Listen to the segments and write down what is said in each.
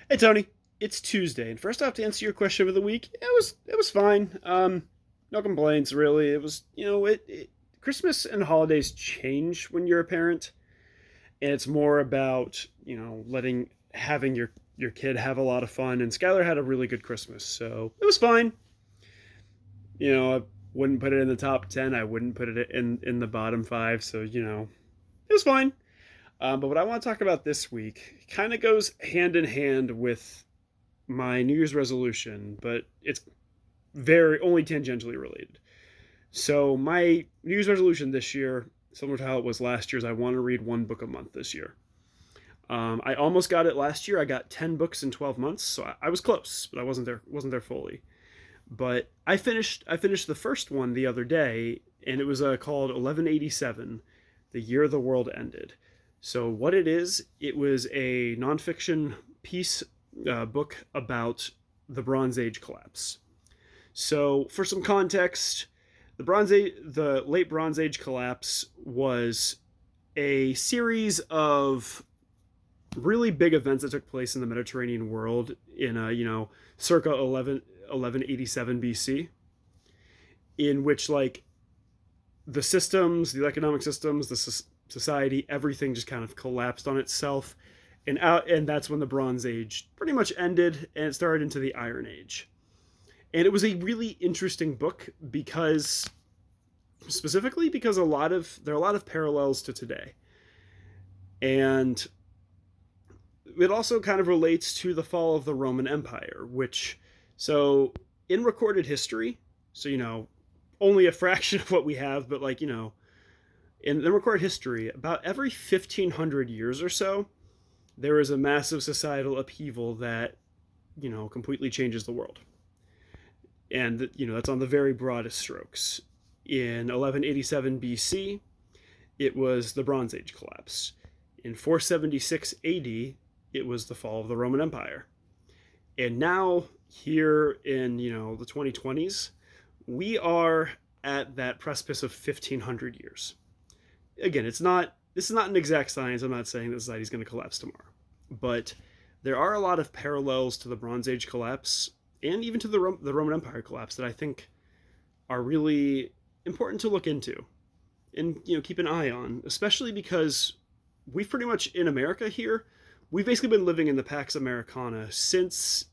Hey Tony, it's Tuesday, and first off, to answer your question of the week, it was fine. No complaints really. It was Christmas and holidays change when you're a parent, and it's more about letting having your kid have a lot of fun. And Skylar had a really good Christmas, so it was fine. I wouldn't put it in the top 10. I wouldn't put it in the bottom five. So it was fine. But what I want to talk about this week kind of goes hand in hand with my New Year's resolution, but it's very only tangentially related. So my New Year's resolution this year, similar to how it was last year, is I want to read one book a month this year. I almost got it last year. I got 10 books in 12 months, so I was close, but I wasn't there fully. But I finished the first one the other day, and it was called 1187, the year the world ended. So what it is, it was a nonfiction piece book about the Bronze Age collapse. So, for some context, the late Bronze Age collapse was a series of really big events that took place in the Mediterranean world in circa 1187 BC, in which the systems, the economic systems, the society, everything just kind of collapsed on itself, and that's when the Bronze Age pretty much ended, and it started into the Iron Age. And it was a really interesting book because, specifically because there are a lot of parallels to today, and it also kind of relates to the fall of the Roman Empire, which, so in recorded history, so only a fraction of what we have, but in the recorded history, about every 1500 years or so, there is a massive societal upheaval that completely changes the world. And that's on the very broadest strokes. In 1187 BC, it was the Bronze Age collapse. In 476 AD, it was the fall of the Roman Empire. And now, here in the 2020s, we are at that precipice of 1500 years. Again, this is not an exact science. I'm not saying that society is going to collapse tomorrow, but there are a lot of parallels to the Bronze Age collapse and even to the Roman Empire collapse that I think are really important to look into and keep an eye on, especially because we've pretty much in America here, we've basically been living in the Pax Americana since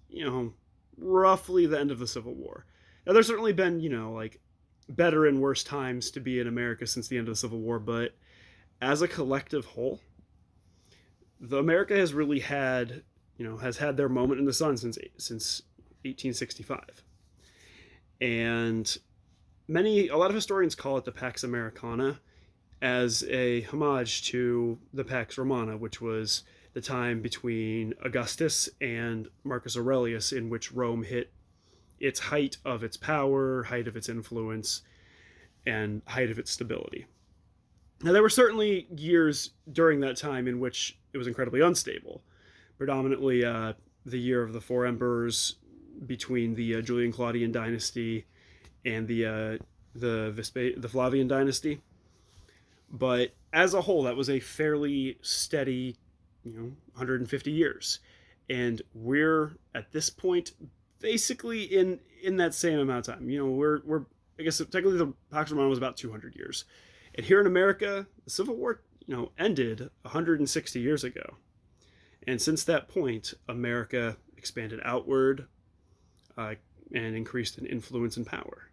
roughly the end of the Civil War. Now, there's certainly been better and worse times to be in America since the end of the Civil War, but as a collective whole, the America has really has had their moment in the sun since 1865. And a lot of historians call it the Pax Americana as a homage to the Pax Romana, which was the time between Augustus and Marcus Aurelius, in which Rome hit its height of its power, height of its influence, and height of its stability. Now, there were certainly years during that time in which it was incredibly unstable, predominantly the year of the four emperors between the Julian Claudian dynasty and the Flavian dynasty. But as a whole, that was a fairly steady, 150 years, and we're at this point basically in that same amount of time. We're I guess technically the Pax Romana was about 200 years, and here in America, the Civil War ended 160 years ago, and since that point, America expanded outward and increased in influence and power.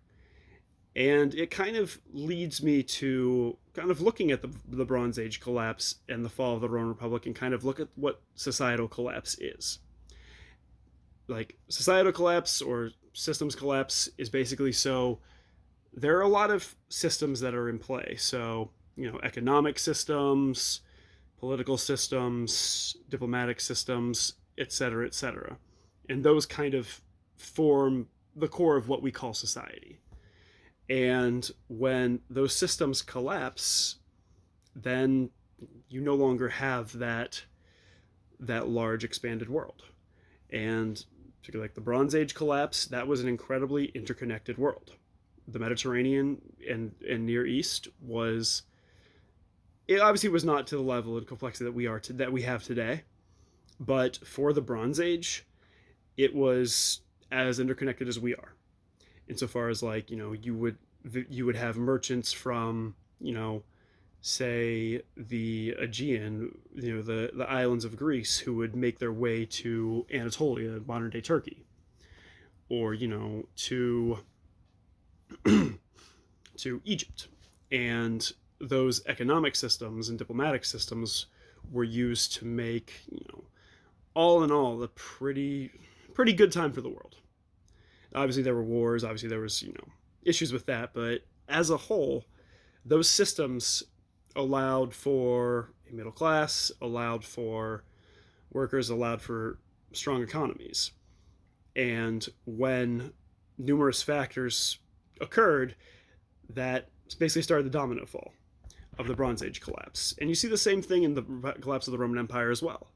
And it kind of leads me to kind of looking at the Bronze Age collapse and the fall of the Roman Republic and kind of look at what societal collapse is. Like, societal collapse or systems collapse is basically, so there are a lot of systems that are in play. So, economic systems, political systems, diplomatic systems, etc., etc. And those kind of form the core of what we call society. And when those systems collapse, then you no longer have that large expanded world. And particularly like the Bronze Age collapse, that was an incredibly interconnected world. The Mediterranean and Near East it obviously was not to the level and complexity that we have today, But for the Bronze Age, it was as interconnected as we are, insofar as, like, you would have merchants from, say, the Aegean, the islands of Greece, who would make their way to Anatolia, modern day Turkey, or to Egypt. And those economic systems and diplomatic systems were used to make, all in all, a pretty good time for the world. Obviously, there were wars. Obviously, there was issues with that. But as a whole, those systems allowed for a middle class, allowed for workers, allowed for strong economies. And when numerous factors occurred, that basically started the domino fall of the Bronze Age collapse. And you see the same thing in the collapse of the Roman Empire as well,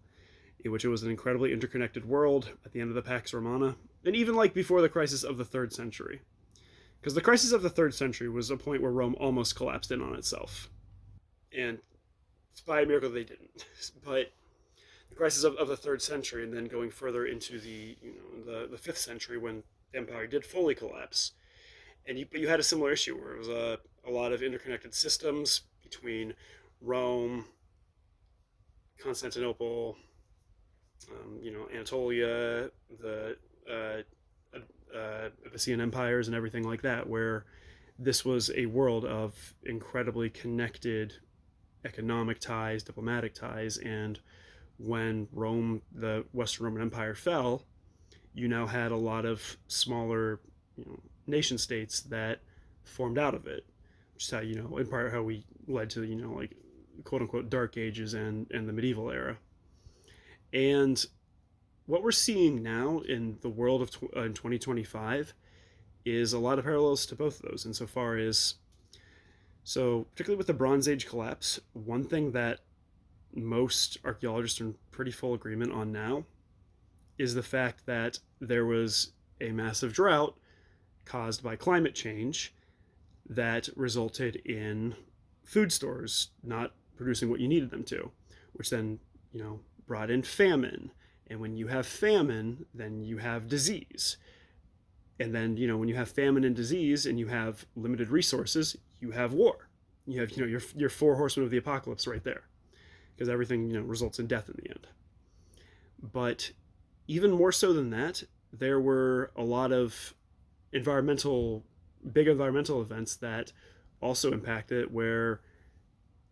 in which it was an incredibly interconnected world at the end of the Pax Romana, and even like before the crisis of the 3rd century. Because the crisis of the 3rd century was a point where Rome almost collapsed in on itself. And it's by a miracle they didn't. But the crisis of the 3rd century, and then going further into the 5th century, when the empire did fully collapse, and you had a similar issue where it was a lot of interconnected systems between Rome, Constantinople, Anatolia, the Abyssinian empires, and everything like that, where this was a world of incredibly connected economic ties, diplomatic ties, and when Rome, the Western Roman Empire, fell, you now had a lot of smaller, nation states that formed out of it, which is how, in part how we led to, like, quote unquote dark ages and the medieval era. And what we're seeing now in the world of in 2025 is a lot of parallels to both of those, insofar as, so particularly with the Bronze Age collapse, one thing that most archaeologists are in pretty full agreement on now is the fact that there was a massive drought caused by climate change that resulted in food stores not producing what you needed them to, which then, brought in famine. And when you have famine, then you have disease. And then, when you have famine and disease and you have limited resources, you have war. You have, your 4 horsemen of the apocalypse right there, because everything, results in death in the end. But even more so than that, there were a lot of big environmental events that also impacted it, where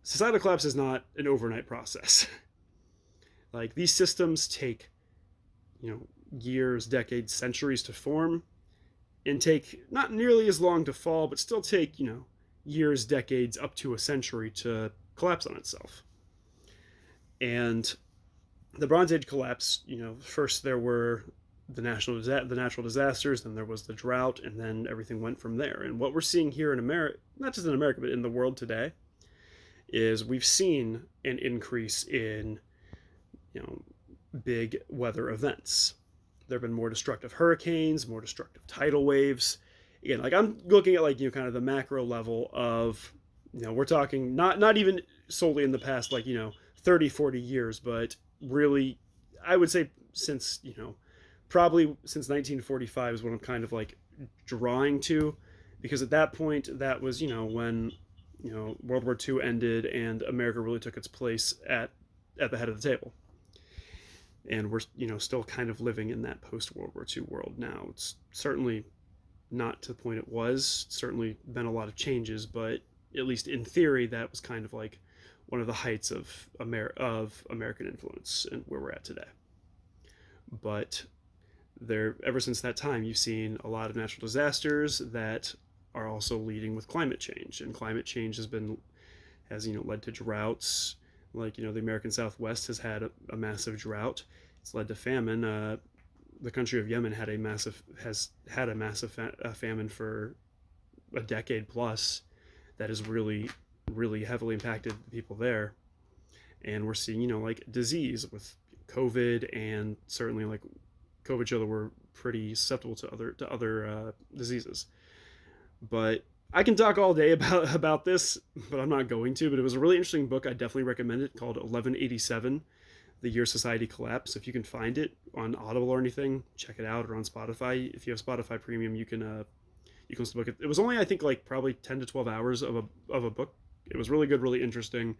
societal collapse is not an overnight process. Like, these systems take, years, decades, centuries to form, and take not nearly as long to fall, but still take, years, decades, up to a century to collapse on itself. And the Bronze Age collapse, first there were the natural disasters, then there was the drought, and then everything went from there. And what we're seeing here in America, not just in America, but in the world today, is we've seen an increase in, big weather events. There have been more destructive hurricanes, more destructive tidal waves. Again, like, I'm looking at, like, kind of the macro level of, we're talking not even solely in the past, like, 30, 40 years, but really, I would say since, probably since 1945 is what I'm kind of like drawing to, because at that point, that was, when, World War II ended and America really took its place at the head of the table. And we're, still kind of living in that post-World War II world now. It's certainly not to the point it was. It's certainly been a lot of changes, but at least in theory, that was kind of like one of the heights of American influence and where we're at today. But ever since that time, you've seen a lot of natural disasters that are also leading with climate change, and climate change has led to droughts. Like, the American Southwest has had a massive drought. It's led to famine. The country of Yemen has had a massive famine for a decade plus that has really, really heavily impacted the people there. And we're seeing, like, disease with COVID, and certainly, like, COVID children were pretty susceptible to other diseases. But I can talk all day about this, but I'm not going to. But it was a really interesting book. I definitely recommend it, called 1187, The Year Society Collapse. If you can find it on Audible or anything, check it out, or on Spotify. If you have Spotify Premium, you can book it. It was only, I think, like probably 10 to 12 hours of a book. It was really good, really interesting.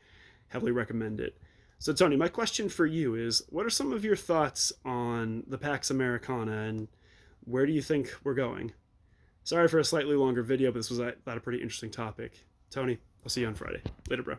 Heavily recommend it. So Tony, my question for you is, what are some of your thoughts on the Pax Americana, and where do you think we're going? Sorry for a slightly longer video, but this was, I thought, a pretty interesting topic. Tony, I'll see you on Friday. Later, bro.